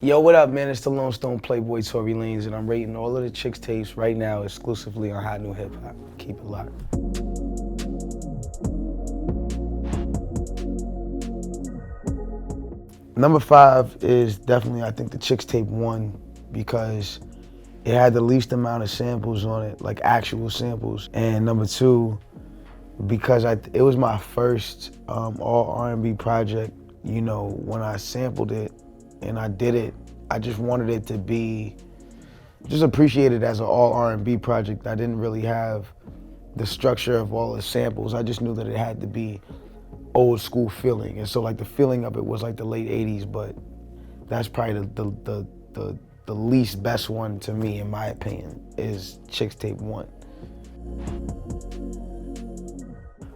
Yo, what up, man? It's the Lone Stone Playboy Tory Lanez, and I'm rating all of the Chixtapes right now exclusively on HotNewHipHop. Keep it locked. Number 5 is definitely, I think, the Chixtape 1 because it had the least amount of samples on it, like actual samples. And number 2, because it was my first all R&B project. You know, when I sampled it and I did it, I just wanted it to be just appreciated as an all R&B project. I didn't really have the structure of all the samples. I just knew that it had to be old school feeling. And so like the feeling of it was like the late 80s, but that's probably the least best one to me, in my opinion, is Chixtape 1.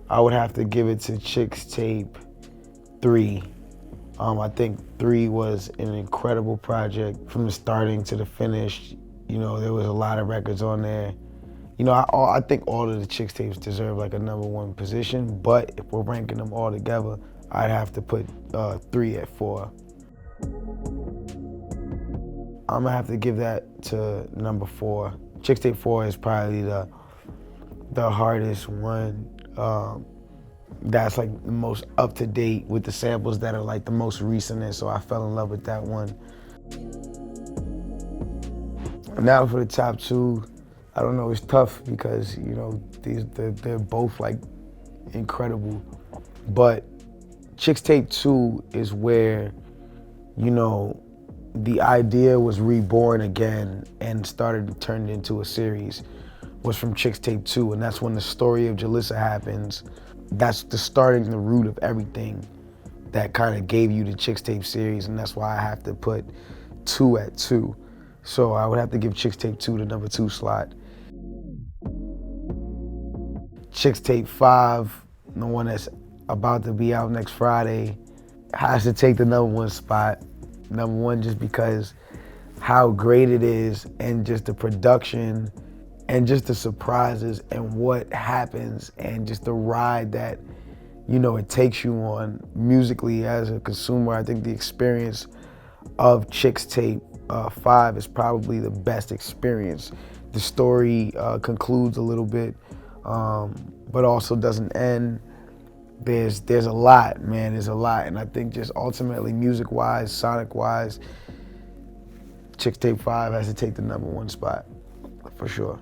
I would have to give it to Chixtape 3. I think 3 was an incredible project from the starting to the finish. You know, there was a lot of records on there. You know, I think all of the Chixtapes deserve like a number 1 position, but if we're ranking them all together, I'd have to put 3 at 4. I'm gonna have to give that to number 4. Chixtape 4 is probably the hardest one. That's like the most up to date with the samples that are like the most recent, and so I fell in love with that one. Now for the top 2, I don't know, it's tough because, you know, they're both like incredible. But Chixtape 2 is where, you know, the idea was reborn again and started to turn it into a series, was from Chixtape 2, and that's when the story of Jalissa happens. That's the starting, the root of everything that kind of gave you the Chixtape series, and that's why I have to put 2 at 2. So I would have to give Chixtape 2 the number 2 slot. Chixtape 5, the one that's about to be out next Friday, has to take the number 1 spot. Number 1 just because how great it is, and just the production, and just the surprises and what happens, and just the ride that, you know, it takes you on musically as a consumer. I think the experience of Chixtape 5 is probably the best experience. The story concludes a little bit, but also doesn't end. There's a lot, man, there's a lot. And I think just ultimately, music-wise, sonic-wise, Chixtape 5 has to take the number 1 spot, for sure.